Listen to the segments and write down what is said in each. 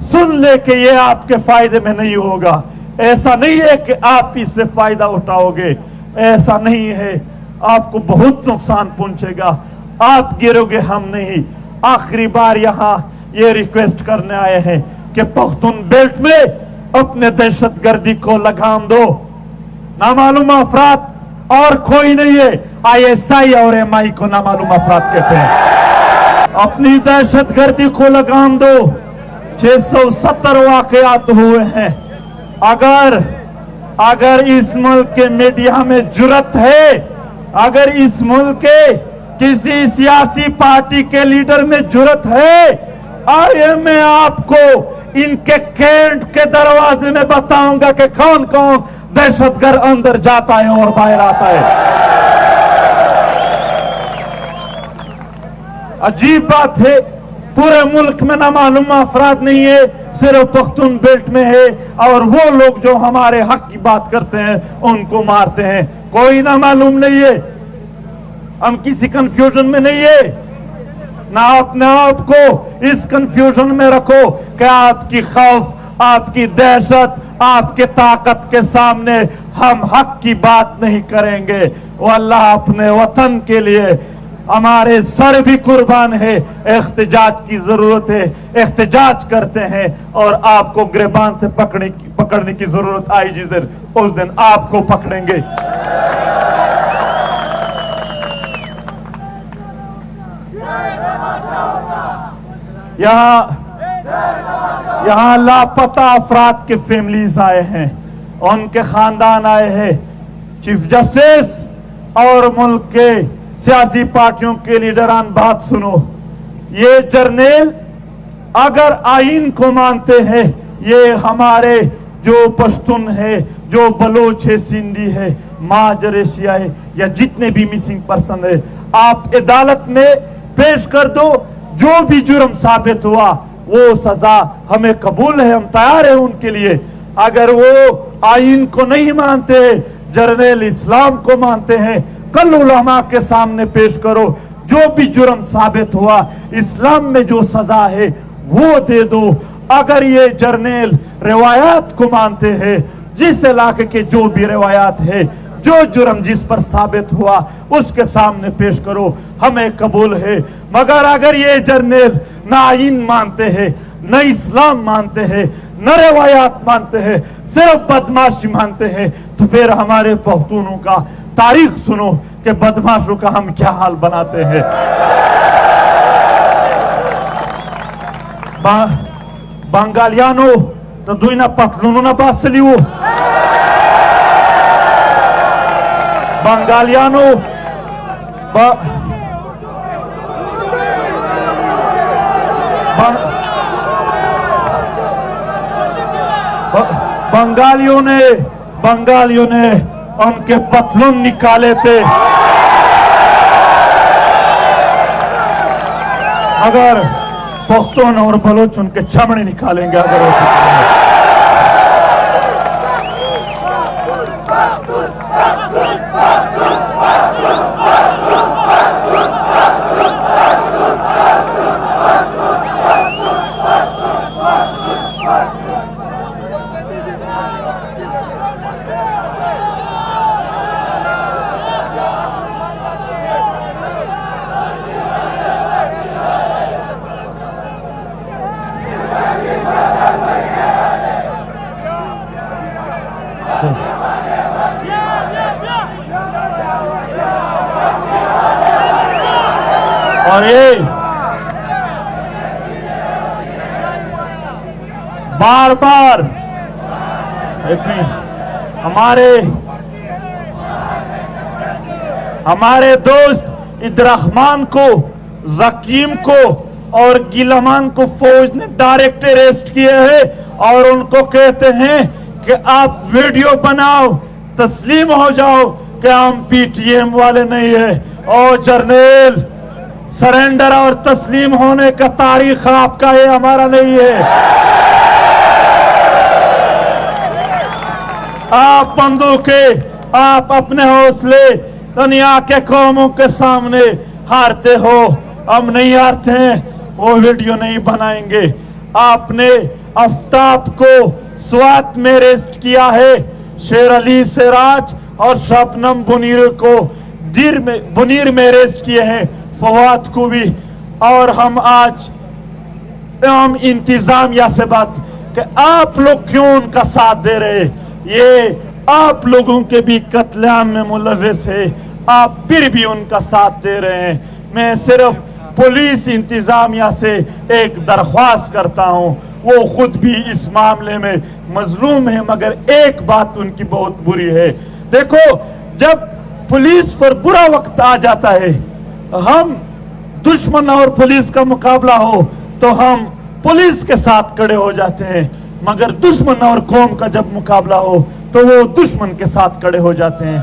सुन ले कि ये आपके फायदे में नहीं होगा। ऐसा नहीं है कि आप इससे फायदा उठाओगे, ऐसा नहीं है, आपको बहुत नुकसान पहुंचेगा, आप गिरोगे, हम नहीं। आखिरी बार यहाँ ये रिक्वेस्ट करने आए हैं कि पख्तून बेल्ट में अपने दहशतगर्दी को लगाम दो। नामालूम अफराद और कोई नहीं है, ISI और MI को नामालूम अफराद कहते हैं। अपनी दहशतगर्दी को लगाम दो। 670 वाकयात हुए हैं। अगर इस मुल्क के मीडिया में जुर्रत है, अगर इस मुल्क के किसी सियासी पार्टी के लीडर में जुर्रत है, आइए मैं आपको इनके कैंट के दरवाजे में बताऊंगा कि कौन कौन दहशतगर्द अंदर जाता है और बाहर आता है। अजीब बात है, पूरे मुल्क में नामालूम अफराद नहीं है, सिर्फ पख्तून बेल्ट में है, और वो लोग जो हमारे हक की बात करते हैं उनको मारते हैं। कोई नामालूम नहीं है, हम किसी कंफ्यूजन में नहीं है। ना अपने आप को इस कंफ्यूजन में रखो कि आपकी खौफ, आपकी दहशत, आपके ताकत के सामने हम हक की बात नहीं करेंगे। वो अल्लाह अपने वतन के लिए हमारे सर भी कुर्बान है। एहतजाज की जरूरत है, एहतजाज करते हैं, और आपको गिरबान से पकड़ने की जरूरत आई जिस दिन, उस दिन आपको पकड़ेंगे। यहाँ लापता अफराद के फैमिलीज आए हैं, उनके खानदान आए हैं। चीफ जस्टिस और मुल्क के सियासी पार्टियों के लीडरान, बात सुनो। ये जर्नैल अगर आइन को मानते हैं, ये हमारे जो पश्तून है, जो बलोच है, सिंधी है, महाजर एशिया है, या जितने भी मिसिंग पर्सन है, आप अदालत में पेश कर दो। जो भी जुर्म साबित हुआ वो सजा हमें कबूल है, हम तैयार हैं उनके लिए। अगर वो आइन को नहीं मानते, जर्नैल इस्लाम को मानते हैं, कल उलमा के सामने पेश करो। जो भी जुर्म साबित हुआ, इस्लाम में जो सजा है वो दे दो। अगर ये जर्नैल रिवायात को मानते हैं, जिस इलाके के जो भी रिवायात है, जो जुर्म जिस पर साबित हुआ उसके सामने पेश करो, हमें कबूल है। मगर अगर ये जर्नैल न आइन मानते हैं, न इस्लाम मानते हैं, न रिवायात मानते हैं, सिर्फ बदमाशी मानते हैं, तो फिर हमारे पख्तूनों का तारीख सुनो कि बदमाशों का हम क्या हाल बनाते हैं। बंगालियानो तो दुईना पतलूनो ना बासलियो, बंगालियानो बंगालियों ने उनके पतलून निकाले थे, अगर पख्तून और बलोच उनके चमड़े निकालेंगे। अगर और ये बार बार हमारे दोस्त इब्राहिम को, जकीम को और गिलमान को फौज ने डायरेक्ट अरेस्ट किए हैं, और उनको कहते हैं कि आप वीडियो बनाओ, तस्लीम हो जाओ कि हम PTM वाले नहीं है। और जर्नैल, सरेंडर और तस्लीम होने का तारीख आपका है, हमारा नहीं है। आप बंदूकें, आप अपने हौसले दुनिया के कौमों के सामने हारते हो, हम नहीं हारते हैं, वो वीडियो नहीं बनाएंगे। आपने आफ्ताब को स्वात में अरेस्ट किया है, शेर अली सिराज और शबनम मुनीर को मुनीर में अरेस्ट किए हैं, फवाद को भी। और हम आज इंतजामिया से बात कि आप लोग क्यों उनका साथ दे रहे, ये आप लोगों के भी कत्लेआम में मुलविस है, आप फिर भी उनका साथ दे रहे हैं। मैं सिर्फ पुलिस इंतजामिया से एक दरख्वास्त करता हूं, वो खुद भी इस मामले में मजलूम है, मगर एक बात उनकी बहुत बुरी है। देखो, जब पुलिस पर बुरा वक्त आ जाता है, हम दुश्मन और पुलिस का मुकाबला हो तो हम पुलिस के साथ खड़े हो जाते हैं, मगर दुश्मन और कौम का जब मुकाबला हो तो वो दुश्मन के साथ खड़े हो जाते हैं।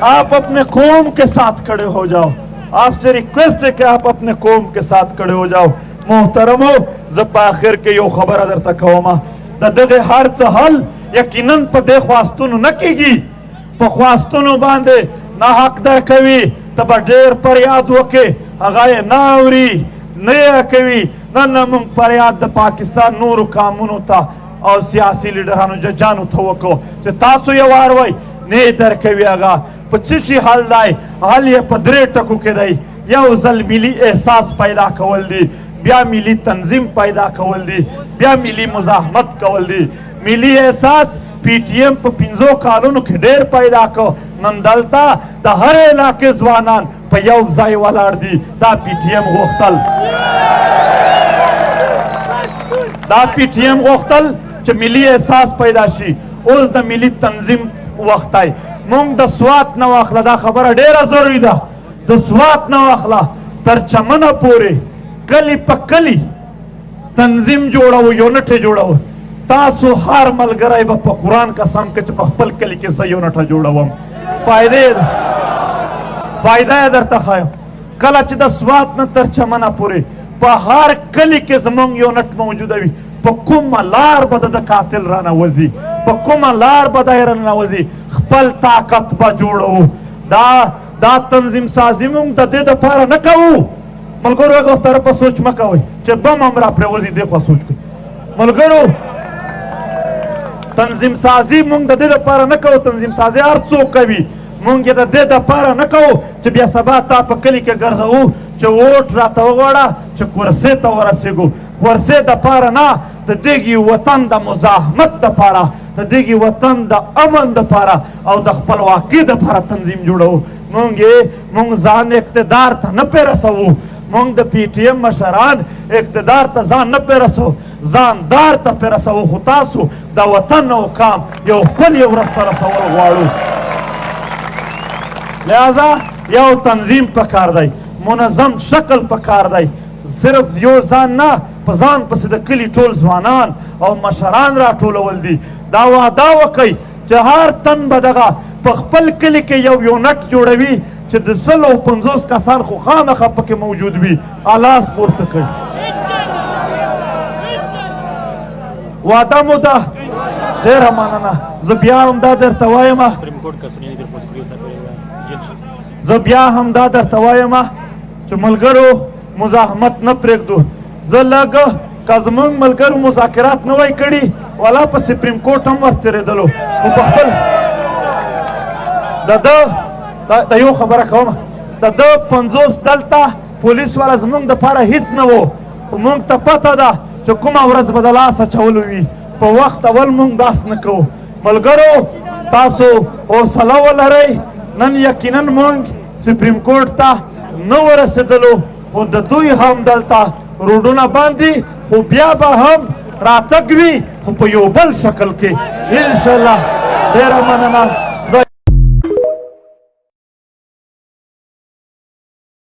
आप अपने कौम के साथ खड़े हो जाओ, आपसे रिक्वेस्ट है कि आप अपने कौम के साथ खड़े हो जाओ। मोहतरमो, जब आखिर के यो खबर अदर तक होमा ददे हर हल यकीनन पर दे ख्वास्तुन न कीगी, पर ख्वास्तुन बांधे ना हकदार कवी तब ढेर पर याद वके अगाए नावरी नया कवी न मुंग पर याद पाकिस्तान नूर कामून था और सियासी लीडरानो जो जानू थो को जे तासु ये वारवाई ने दर कवी अगा पचिशी हाल दाई हाल ये पदरे टकू के दाई या उजल मिली एहसास पैदा कवल दी, ब्या मिली तंजीम पैदा कवल दी, ब्या मिली मुजाहमत कवल दी, मिली एहसास पीटीएम पर पिंजो कानून के ढेर पैदा को नंदलता द हर इलाके जवानान पयौ जाय वाला दी दा पीटीएम वक्तल च मिली एहसास पैदाशी उस द मिली तंजीम वक्त आई मुंग द स्वात न वाखला दा खबर ढेर जरूरी दा द स्वात न वाखला तर चमन पूरे कली पकली तंजीम जोड़ाओ यूनिट जोड़ाओ तासु हार मलगराई बप्पा कुरान का सम के पखपल कली के सही यूनिट जोड़ाओ फायदा दर तखायो कलच द स्वात न तर चमन पूरे पहाड़ कली के जमंग यूनिट मौजूद है पकुमा लार बद कातिल राना वजी पकुमा लार बदाय राना वजी खपल ताकत बा जोड़ो दा तंजीम साजिमुंग द दे द पारा न कहू मलगरो को तरफ सोच मका होई चे बम हमरा पर वजी देखो सोच के मलगरो तंजीम साजी मुंग द दे द पारा न कहू तंजीम साजी आर चो कभी मुंग द दे द पारा न कहू चे बिया सबा ता पकली के गरजऊ चे वोट राता वगड़ा चे कुरसे त वरसेगो वर्षे द पारा ना त देगी वतन द मुजाहमत द पारा त देगी वतन द अमन द पारा और द खपलवाकी द पारा तंजीम जुड़ो मुंग जान इक्तदार त न पे रसो मुंग द पीटीएम मशरान इक्तदार त जान न पे रसो जानदार त पे रसो हुतासु द वतन ओ काम यो खपल यो रस्ता रसो वाड़ू लिहाजा यो तंजीम पकार दाई मुनज़म शक्ल पकार दाई सिर्फ यो जान ना पजान पस द कली टोल जवानान और मशरान रा टोल वल्दी दावा कई जहार तन बदगा पखपल कली के यो यूनिट जोड़वी च दसलो 50 का सार खो खाम खप के मौजूद भी आलास पुरत कई वादा मुदा देर मानना जबिया हमदादर तवायमा सुप्रीम कोर्ट का सुनिए इधर पोस्टरियो सर जबिया हमदादर तवायमा च मलगरो मुजाहमत न प्रेक दो जलग कजमंग मलगर मुजाकरात नवाई कड़ी वाला पर सुप्रीम कोर्ट हम वर्ते रे दलो वो पखपल द यो खबर कहो द 50 दलता पुलिस वाला जमंग द पारा हिच न वो मंग त पता दा जो कुमा वरज बदला सा चवलवी पर वक्त अवल मंग दास न को मलगरो तासो ओ सलावल रे नन यकीनन मंग सुप्रीम कोर्ट ता न वरस दलो वो द दुई हम दलता रोडोना बांधी वो ब्याबा हम रातगवी वो पयोबल शक्ल के इंशाल्लाह देरा मनना